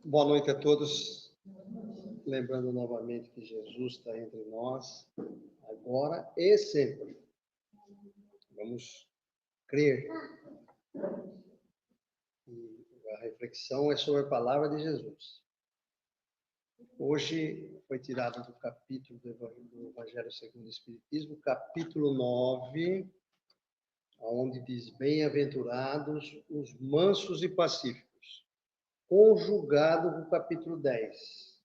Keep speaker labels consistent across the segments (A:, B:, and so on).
A: Boa noite a todos. Lembrando novamente que Jesus está entre nós, agora e sempre. Vamos crer. E a reflexão é sobre a palavra de Jesus. Hoje foi tirado do capítulo do Evangelho segundo o Espiritismo, capítulo 9, onde diz: bem-aventurados os mansos e pacíficos, conjugado com o capítulo 10.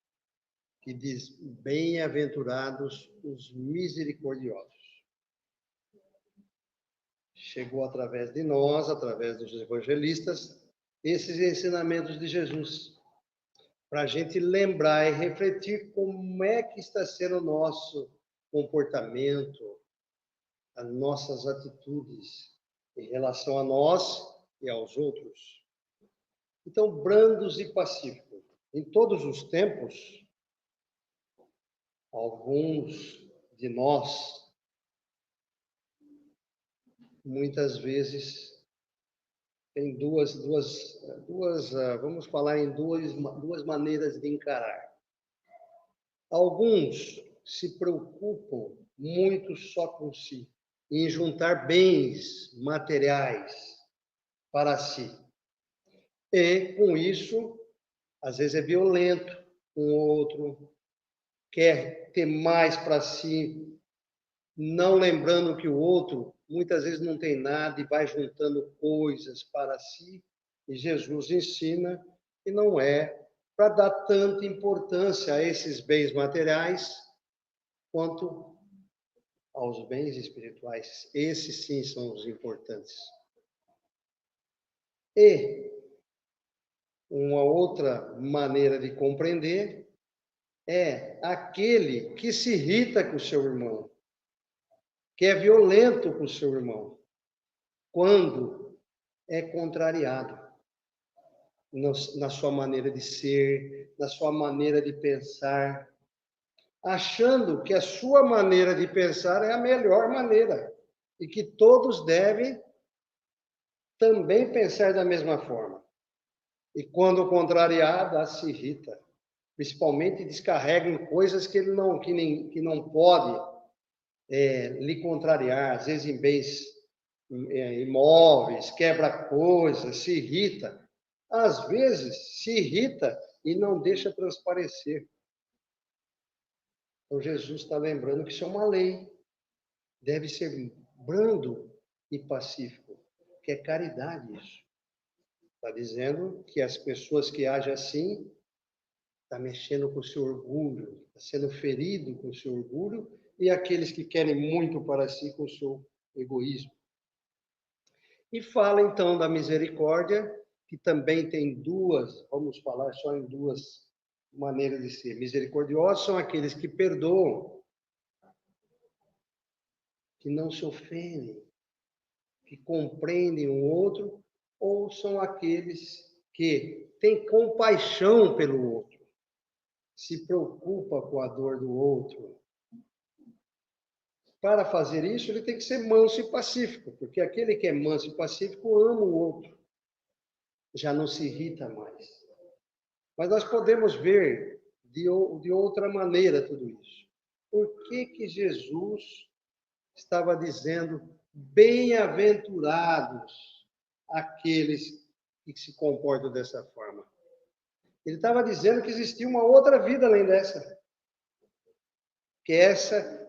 A: Que diz: bem-aventurados os misericordiosos. Chegou através de nós, através dos evangelistas, esses ensinamentos de Jesus, para a gente lembrar e refletir como é que está sendo o nosso comportamento, as nossas atitudes em relação a nós e aos outros. Então, brandos e pacíficos. Em todos os tempos, alguns de nós, muitas vezes, tem vamos falar em duas maneiras de encarar. Alguns se preocupam muito só com si, em juntar bens materiais para si. E, com isso, às vezes é violento com o outro, quer ter mais para si, não lembrando que o outro muitas vezes não tem nada e vai juntando coisas para si. E Jesus ensina que não é para dar tanta importância a esses bens materiais quanto aos bens espirituais. Esses sim são os importantes. E uma outra maneira de compreender é aquele que se irrita com o seu irmão, que é violento com o seu irmão, quando é contrariado na sua maneira de ser, na sua maneira de pensar, achando que a sua maneira de pensar é a melhor maneira e que todos devem também pensar da mesma forma. E quando contrariado, se irrita, principalmente descarrega em coisas que ele que não pode lhe contrariar, às vezes em bens imóveis, quebra coisas, se irrita. Às vezes se irrita e não deixa transparecer. Então Jesus está lembrando que isso é uma lei. Deve ser brando e pacífico, que é caridade isso. Está dizendo que as pessoas que agem assim estão mexendo com o seu orgulho, está sendo ferido com o seu orgulho, e aqueles que querem muito para si com o seu egoísmo. E fala então da misericórdia, que também tem vamos falar só em duas maneiras de ser. Misericordiosos são aqueles que perdoam, que não se ofendem, que compreendem o outro, ou são aqueles que têm compaixão pelo outro, se preocupa com a dor do outro. Para fazer isso, ele tem que ser manso e pacífico, porque aquele que é manso e pacífico ama o outro, já não se irrita mais. Mas nós podemos ver de outra maneira tudo isso. Por que Jesus estava dizendo bem-aventurados aqueles que se comportam dessa forma? Ele estava dizendo que existia uma outra vida além dessa. Que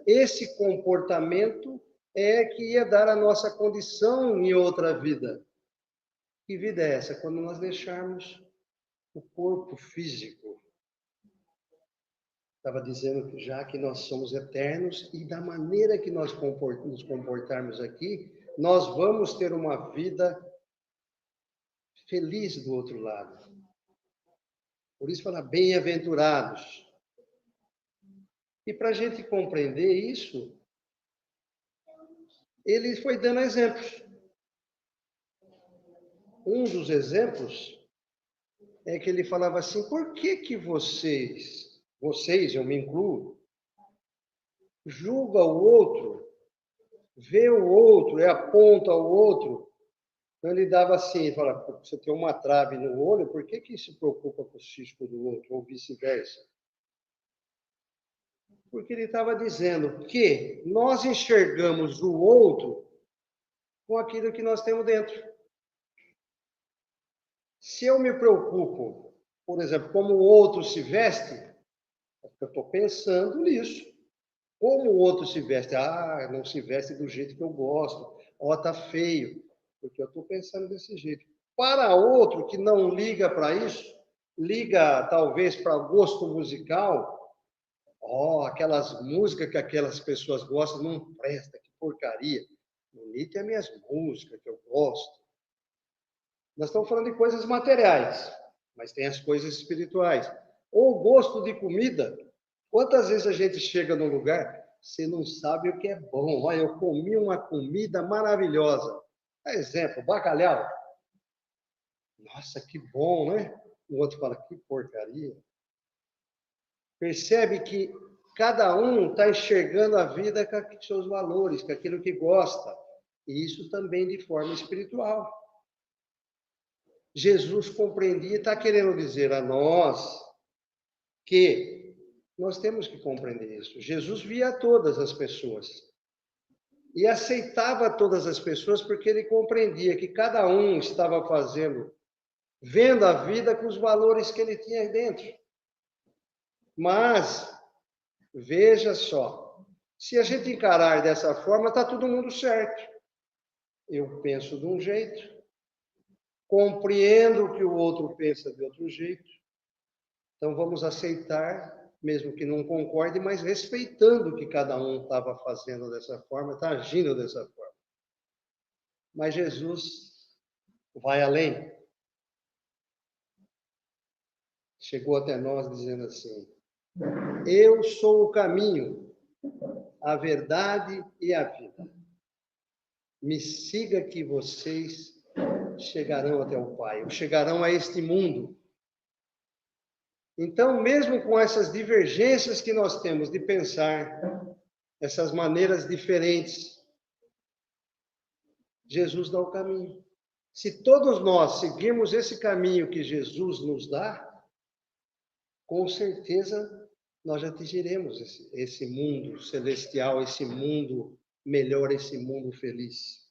A: esse comportamento é que ia dar a nossa condição em outra vida. Que vida é essa? Quando nós deixarmos o corpo físico. Estava dizendo que já que nós somos eternos e da maneira que nós nos comportarmos aqui, nós vamos ter uma vida feliz do outro lado. Por isso fala bem-aventurados. E para a gente compreender isso, ele foi dando exemplos. Um dos exemplos é que ele falava assim: por que vocês, eu me incluo, julga o outro, vê o outro, aponta o outro, Então ele dava assim, ele falava, você tem uma trave no olho, por que se preocupa com o cisco do outro, ou vice-versa? Porque ele estava dizendo que nós enxergamos o outro com aquilo que nós temos dentro. Se eu me preocupo, por exemplo, como o outro se veste, eu estou pensando nisso. Como o outro se veste? Ah, não se veste do jeito que eu gosto. Ó, tá feio. Porque eu estou pensando desse jeito. Para outro que não liga para isso, liga talvez para gosto musical, ó, aquelas músicas que aquelas pessoas gostam não presta, que porcaria. Bonita é minhas músicas que eu gosto. Nós estamos falando de coisas materiais, mas tem as coisas espirituais. Ou gosto de comida. Quantas vezes a gente chega num lugar, você não sabe o que é bom. Olha, eu comi uma comida maravilhosa. Exemplo, bacalhau. Nossa, que bom, né? O outro fala, que porcaria. Percebe que cada um está enxergando a vida com os seus valores, com aquilo que gosta. E isso também de forma espiritual. Jesus compreendia e está querendo dizer a nós que nós temos que compreender isso. Jesus via todas as pessoas e aceitava todas as pessoas porque ele compreendia que cada um estava vendo a vida com os valores que ele tinha dentro. Mas, veja só, se a gente encarar dessa forma, está todo mundo certo. Eu penso de um jeito, compreendo que o outro pensa de outro jeito, então vamos aceitar, mesmo que não concorde, mas respeitando o que cada um estava fazendo dessa forma, está agindo dessa forma. Mas Jesus vai além. Chegou até nós dizendo assim: eu sou o caminho, a verdade e a vida. Me siga que vocês chegarão até o Pai, ou chegarão a este mundo. Então, mesmo com essas divergências que nós temos de pensar, essas maneiras diferentes, Jesus dá o caminho. Se todos nós seguirmos esse caminho que Jesus nos dá, com certeza nós já atingiremos esse mundo celestial, esse mundo melhor, esse mundo feliz.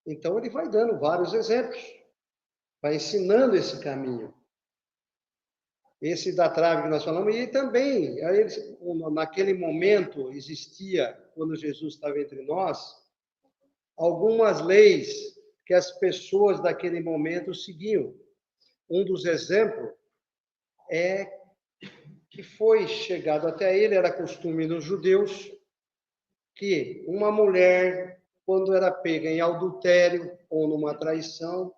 A: Então ele vai dando vários exemplos, vai ensinando esse caminho. Esse da trave que nós falamos, e também, naquele momento, existia, quando Jesus estava entre nós, algumas leis que as pessoas daquele momento seguiam. Um dos exemplos é que foi chegado até ele, era costume dos judeus, que uma mulher, quando era pega em adultério ou numa traição,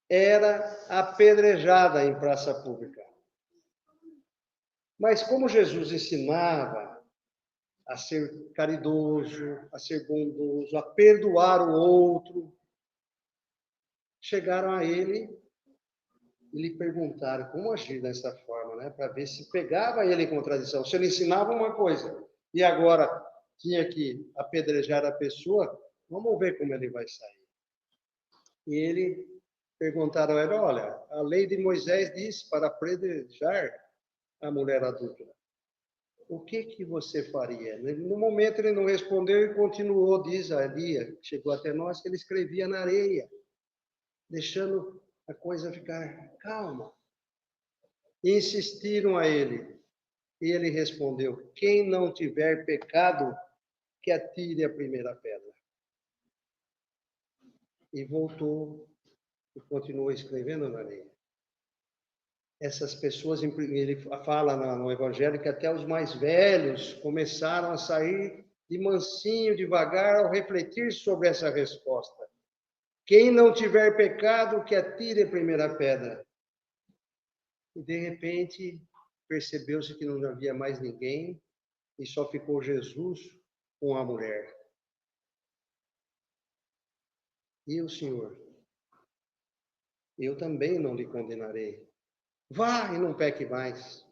A: era apedrejada em praça pública. Mas como Jesus ensinava a ser caridoso, a ser bondoso, a perdoar o outro, chegaram a ele e lhe perguntaram como agir dessa forma, né? Para ver se pegava ele em contradição. Se ele ensinava uma coisa e agora tinha que apedrejar a pessoa, vamos ver como ele vai sair. E ele perguntaram a ele, olha, a lei de Moisés diz para apedrejar a mulher adulta. O que você faria? No momento ele não respondeu e continuou, diz ali, chegou até nós, que ele escrevia na areia, deixando a coisa ficar calma. E insistiram a ele. E ele respondeu: quem não tiver pecado, que atire a primeira pedra. E voltou e continuou escrevendo na areia. Essas pessoas, ele fala no Evangelho que até os mais velhos começaram a sair de mansinho, devagar, ao refletir sobre essa resposta. Quem não tiver pecado, que atire a primeira pedra. E, de repente, percebeu-se que não havia mais ninguém e só ficou Jesus com a mulher. E o Senhor? Eu também não lhe condenarei. Vá e não peque mais.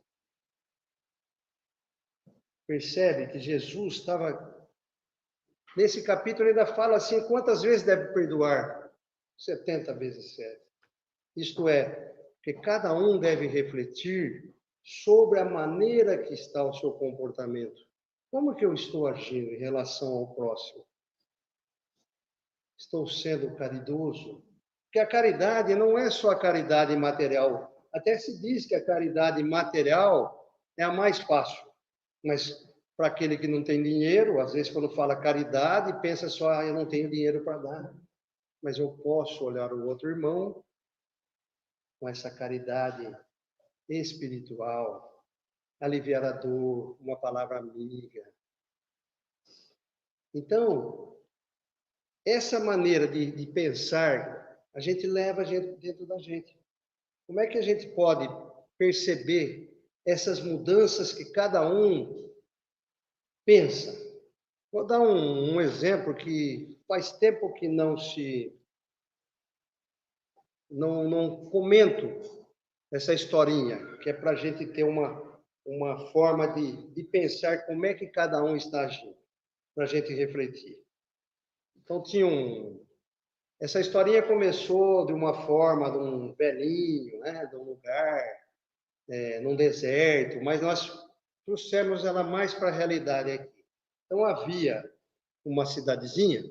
A: Percebe que Jesus estava Nesse capítulo ainda fala assim, quantas vezes deve perdoar? 70 vezes 7. Isto é, que cada um deve refletir sobre a maneira que está o seu comportamento. Como que eu estou agindo em relação ao próximo? Estou sendo caridoso? Porque a caridade não é só a caridade material. Até se diz que a caridade material é a mais fácil. Mas para aquele que não tem dinheiro, às vezes quando fala caridade, pensa só, eu não tenho dinheiro para dar. Mas eu posso olhar o outro irmão com essa caridade espiritual, aliviar a dor, uma palavra amiga. Então, essa maneira de pensar, a gente leva a gente dentro da gente. Como é que a gente pode perceber essas mudanças que cada um pensa? Vou dar um exemplo que faz tempo que não comento essa historinha, que é para a gente ter uma forma de pensar como é que cada um está agindo, para a gente refletir. Então, essa historinha começou de uma forma de um velhinho, né, de um lugar, num deserto, mas nós trouxemos ela mais para a realidade aqui. Então, havia uma cidadezinha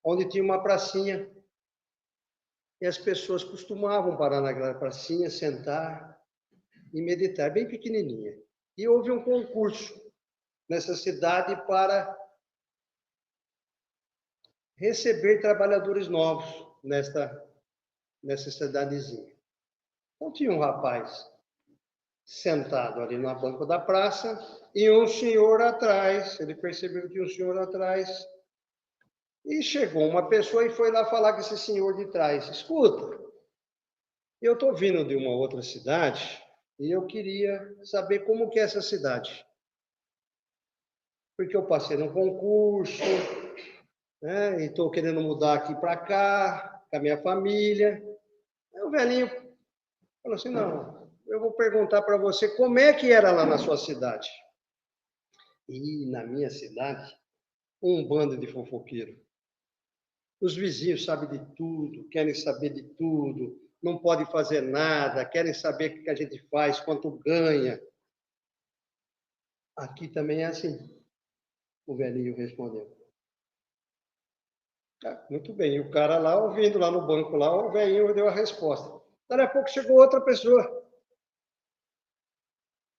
A: onde tinha uma pracinha e as pessoas costumavam parar naquela pracinha, sentar e meditar, bem pequenininha. E houve um concurso nessa cidade para receber trabalhadores novos nessa cidadezinha. Então tinha um rapaz sentado ali na banca da praça e um senhor atrás. Ele percebeu que tinha um senhor atrás e chegou uma pessoa e foi lá falar com esse senhor de trás. Escuta, eu estou vindo de uma outra cidade e eu queria saber como que é essa cidade. Porque eu passei no concurso, né, e estou querendo mudar aqui para cá, com a minha família. Aí o velhinho falou assim, não, eu vou perguntar para você como é que era lá na sua cidade. E na minha cidade, um bando de fofoqueiro. Os vizinhos sabem de tudo, querem saber de tudo, não pode fazer nada, querem saber o que a gente faz, quanto ganha. Aqui também é assim, o velhinho respondeu. Ah, muito bem, e o cara lá ouvindo lá no banco, lá, o velhinho deu a resposta. Daí a pouco chegou outra pessoa.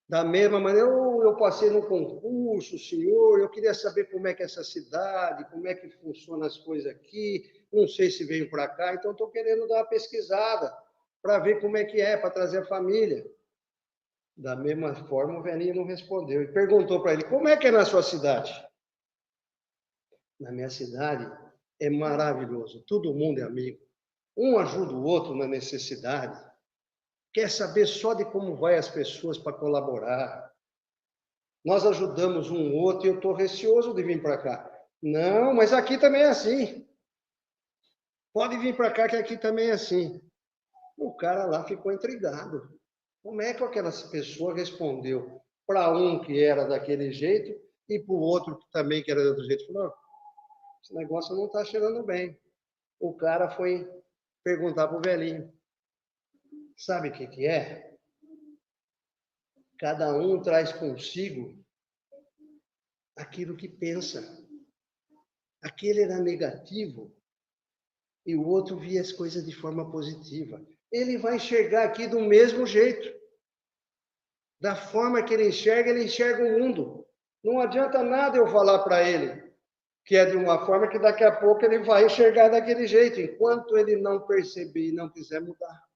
A: Da mesma maneira, eu passei no concurso, senhor, eu queria saber como é que é essa cidade, como é que funcionam as coisas aqui, não sei se veio para cá, então estou querendo dar uma pesquisada para ver como é que é, para trazer a família. Da mesma forma, o velhinho não respondeu e perguntou para ele, como é que é na sua cidade? Na minha cidade é maravilhoso, todo mundo é amigo, um ajuda o outro na necessidade, quer saber só de como vai as pessoas para colaborar. Nós ajudamos um outro e eu estou receoso de vir para cá. Não, mas aqui também é assim. Pode vir para cá que aqui também é assim. O cara lá ficou intrigado. Como é que aquela pessoa respondeu para um que era daquele jeito e para o outro que também que era do outro jeito? Falou, esse negócio não está cheirando bem. O cara foi perguntar para o velhinho. Sabe o que é? Cada um traz consigo aquilo que pensa. Aquele era negativo e o outro via as coisas de forma positiva. Ele vai enxergar aqui do mesmo jeito. Da forma que ele enxerga o mundo. Não adianta nada eu falar para ele que é de uma forma que daqui a pouco ele vai enxergar daquele jeito, enquanto ele não perceber e não quiser mudar.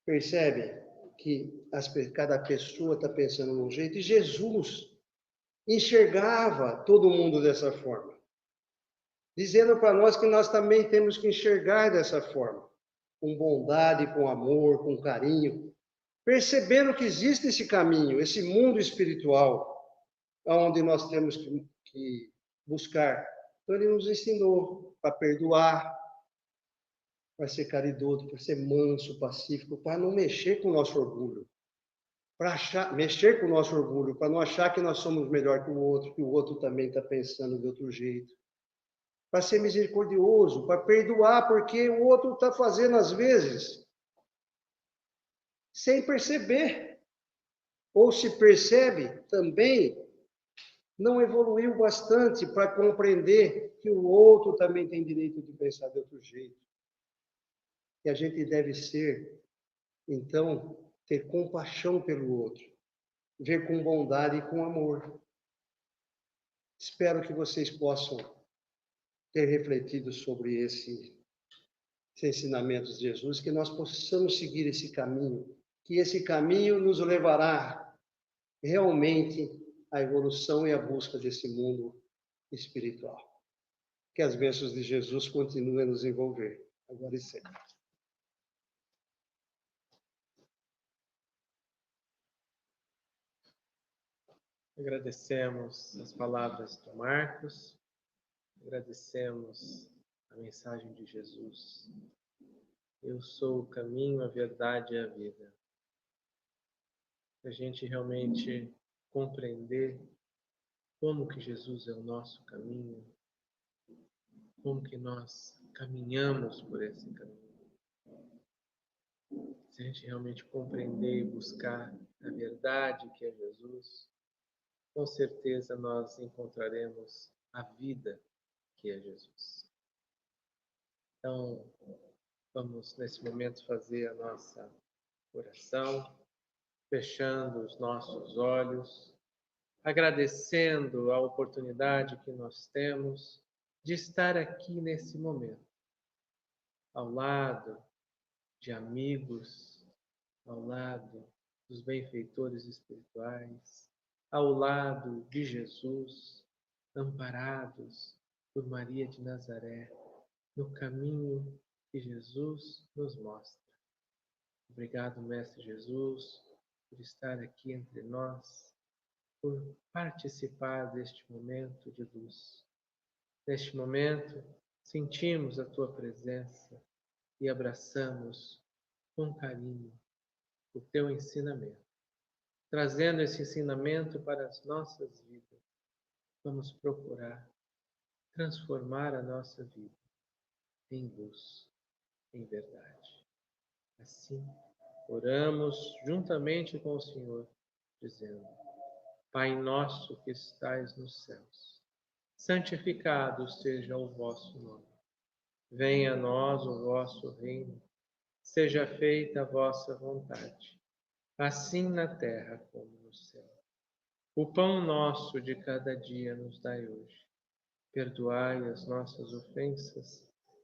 A: Percebe que cada pessoa está pensando de um jeito, e Jesus enxergava todo mundo dessa forma, dizendo para nós que nós também temos que enxergar dessa forma, com bondade, com amor, com carinho, percebendo que existe esse caminho, esse mundo espiritual, onde nós temos que buscar. Então, ele nos ensinou para perdoar, para ser caridoso, para ser manso, pacífico, para não mexer com o nosso orgulho. para mexer com o nosso orgulho, para não achar que nós somos melhor que o outro também está pensando de outro jeito. Para ser misericordioso, para perdoar, porque o outro está fazendo, às vezes, sem perceber. Ou se percebe, também não evoluiu bastante para compreender que o outro também tem direito de pensar de outro jeito. E a gente deve ser, então, ter compaixão pelo outro, ver com bondade e com amor. Espero que vocês possam ter refletido sobre esses ensinamentos de Jesus, que nós possamos seguir esse caminho, que esse caminho nos levará realmente à evolução e à busca desse mundo espiritual. Que as bênçãos de Jesus continuem a nos envolver, agora e sempre.
B: Agradecemos as palavras do Marcos, agradecemos a mensagem de Jesus. Eu sou o caminho, a verdade e a vida. A gente realmente compreender como que Jesus é o nosso caminho, como que nós caminhamos por esse caminho. Se a gente realmente compreender e buscar a verdade que é Jesus, com certeza nós encontraremos a vida que é Jesus. Então, vamos nesse momento fazer a nossa oração, fechando os nossos olhos, agradecendo a oportunidade que nós temos de estar aqui nesse momento, ao lado de amigos, ao lado dos benfeitores espirituais, ao lado de Jesus, amparados por Maria de Nazaré, no caminho que Jesus nos mostra. Obrigado, Mestre Jesus, por estar aqui entre nós, por participar deste momento de luz. Neste momento, sentimos a Tua presença e abraçamos com carinho o Teu ensinamento. Trazendo esse ensinamento para as nossas vidas, vamos procurar transformar a nossa vida em luz, em verdade. Assim, oramos juntamente com o Senhor, dizendo: Pai nosso que estais nos céus, santificado seja o vosso nome. Venha a nós o vosso reino, seja feita a vossa vontade, assim na terra como no céu. O pão nosso de cada dia nos dai hoje. Perdoai as nossas ofensas,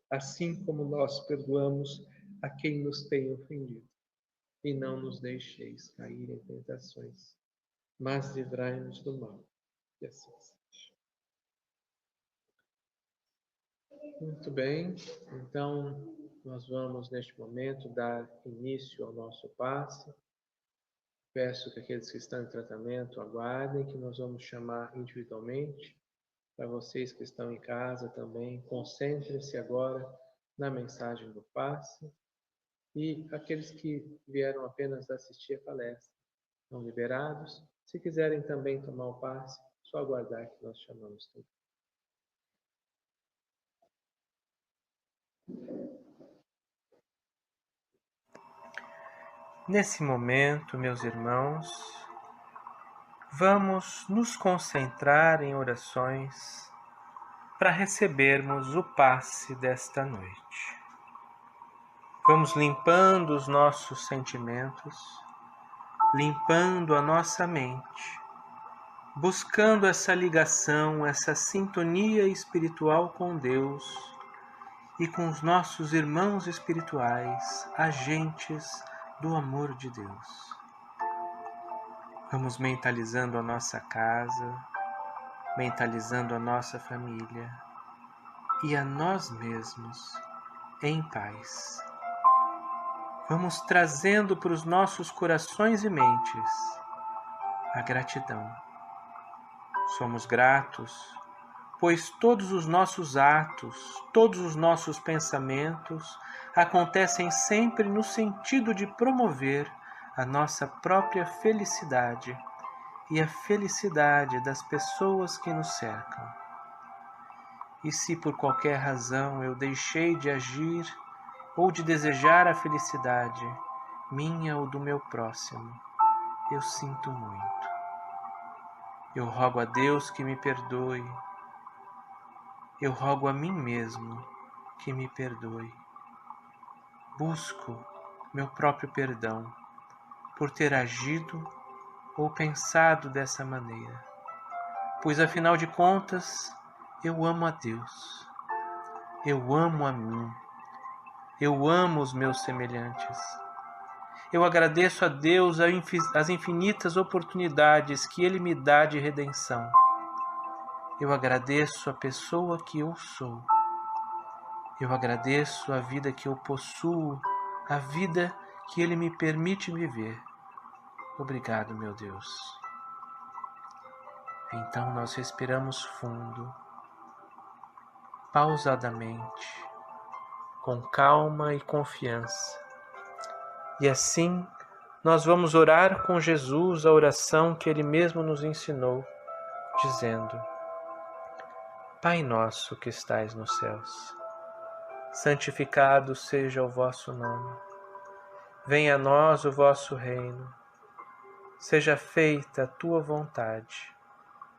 B: assim como nós perdoamos a quem nos tem ofendido. E não nos deixeis cair em tentações, mas livrai-nos do mal. E assim seja. Muito bem, então nós vamos neste momento dar início ao nosso passe. Peço que aqueles que estão em tratamento aguardem, que nós vamos chamar individualmente. Para vocês que estão em casa também, concentrem-se agora na mensagem do passe. E aqueles que vieram apenas assistir a palestra, estão liberados. Se quiserem também tomar o passe, só aguardar que nós chamamos também. Nesse momento, meus irmãos, vamos nos concentrar em orações para recebermos o passe desta noite. Vamos limpando os nossos sentimentos, limpando a nossa mente, buscando essa ligação, essa sintonia espiritual com Deus e com os nossos irmãos espirituais, agentes do amor de Deus. Vamos mentalizando a nossa casa, mentalizando a nossa família e a nós mesmos em paz. Vamos trazendo para os nossos corações e mentes a gratidão. Somos gratos, pois todos os nossos atos, todos os nossos pensamentos acontecem sempre no sentido de promover a nossa própria felicidade e a felicidade das pessoas que nos cercam. E se por qualquer razão eu deixei de agir ou de desejar a felicidade, minha ou do meu próximo, eu sinto muito. Eu rogo a Deus que me perdoe. Eu rogo a mim mesmo que me perdoe. Busco meu próprio perdão por ter agido ou pensado dessa maneira, pois afinal de contas eu amo a Deus, eu amo a mim, eu amo os meus semelhantes. Eu agradeço a Deus as infinitas oportunidades que Ele me dá de redenção. Eu agradeço a pessoa que eu sou. Eu agradeço a vida que eu possuo, a vida que Ele me permite viver. Obrigado, meu Deus. Então nós respiramos fundo, pausadamente, com calma e confiança. E assim nós vamos orar com Jesus a oração que Ele mesmo nos ensinou, dizendo: Pai nosso que estais nos céus, santificado seja o vosso nome. Venha a nós o vosso reino. Seja feita a tua vontade,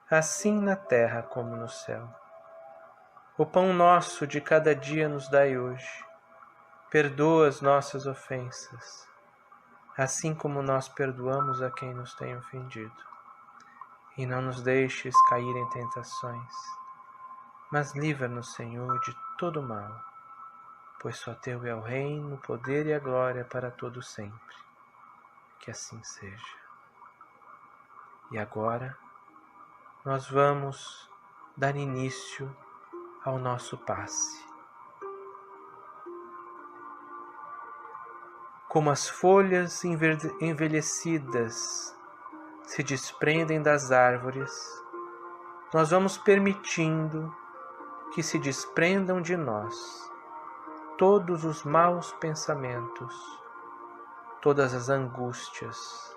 B: assim na terra como no céu. O pão nosso de cada dia nos dai hoje. Perdoa as nossas ofensas, assim como nós perdoamos a quem nos tem ofendido. E não nos deixes cair em tentações, mas livra-nos, Senhor, de todo mal, pois só teu é o reino, o poder e a glória para todo sempre. Que assim seja. E agora nós vamos dar início ao nosso passe. Como as folhas envelhecidas se desprendem das árvores, nós vamos permitindo que se desprendam de nós todos os maus pensamentos, todas as angústias,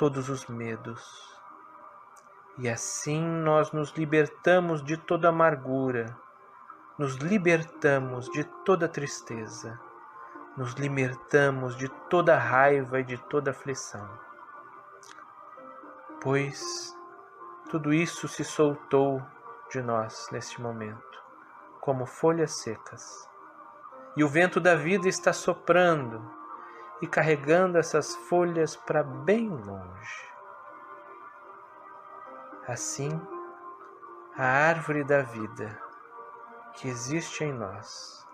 B: todos os medos. E assim nós nos libertamos de toda amargura, nos libertamos de toda tristeza, nos libertamos de toda raiva e de toda aflição. Pois tudo isso se soltou de nós neste momento, como folhas secas. E o vento da vida está soprando e carregando essas folhas para bem longe. Assim, a árvore da vida que existe em nós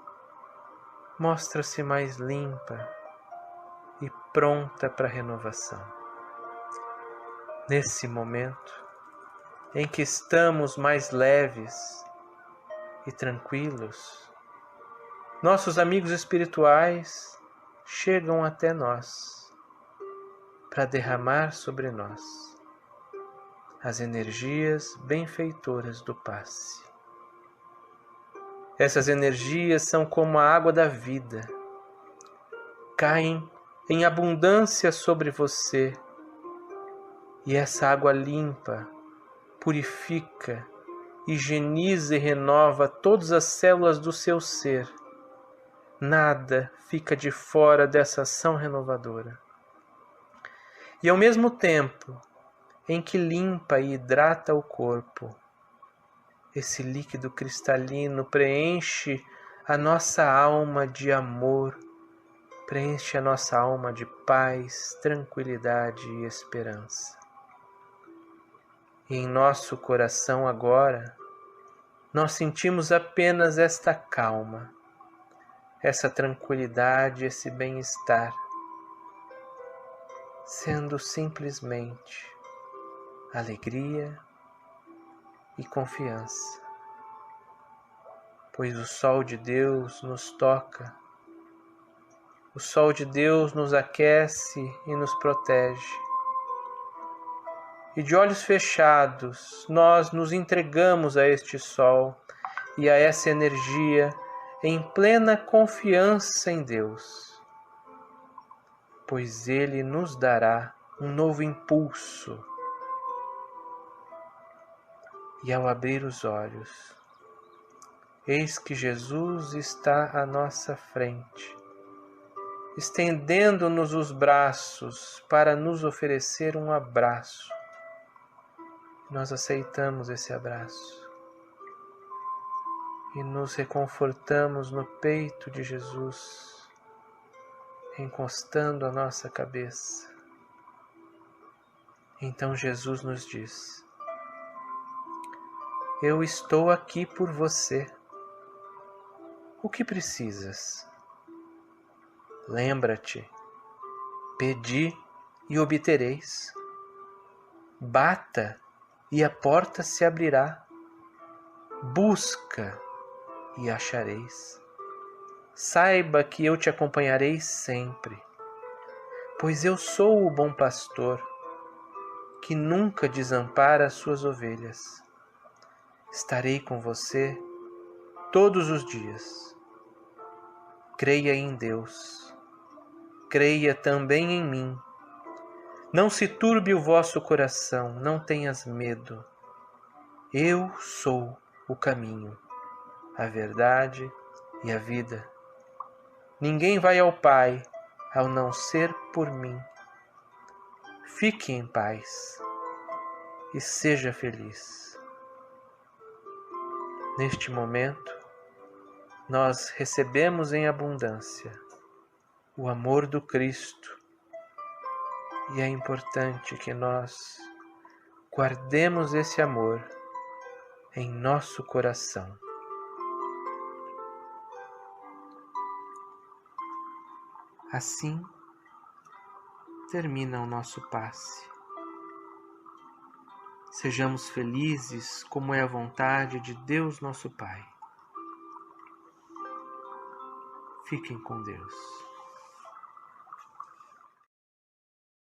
B: mostra-se mais limpa e pronta para a renovação. Nesse momento em que estamos mais leves e tranquilos, nossos amigos espirituais chegam até nós para derramar sobre nós as energias benfeitoras do passe. Essas energias são como a água da vida, caem em abundância sobre você, e essa água limpa, purifica, higieniza e renova todas as células do seu ser. Nada fica de fora dessa ação renovadora. E ao mesmo tempo em que limpa e hidrata o corpo, esse líquido cristalino preenche a nossa alma de amor, preenche a nossa alma de paz, tranquilidade e esperança. E em nosso coração agora, nós sentimos apenas esta calma, essa tranquilidade, esse bem-estar, sendo simplesmente alegria e confiança, pois o sol de Deus nos toca, o sol de Deus nos aquece e nos protege. E de olhos fechados, nós nos entregamos a este sol e a essa energia em plena confiança em Deus. pois Ele nos dará um novo impulso. E ao abrir os olhos, eis que Jesus está à nossa frente, estendendo-nos os braços para nos oferecer um abraço. Nós aceitamos esse abraço e nos reconfortamos no peito de Jesus, encostando a nossa cabeça. Então Jesus nos diz: eu estou aqui por você. O que precisas? Lembra-te, pedi e obtereis. Bata e a porta se abrirá. Busca e achareis. Saiba que eu te acompanharei sempre, pois eu sou o bom pastor, que nunca desampara as suas ovelhas. Estarei com você todos os dias. Creia em Deus, creia também em mim. Não se turbe o vosso coração, não tenhas medo. Eu sou o caminho, a verdade e a vida. Ninguém vai ao Pai ao não ser por mim. Fique em paz e seja feliz. Neste momento, nós recebemos em abundância o amor do Cristo e é importante que nós guardemos esse amor em nosso coração. Assim termina o nosso passe. Sejamos felizes como é a vontade de Deus nosso Pai. Fiquem com Deus.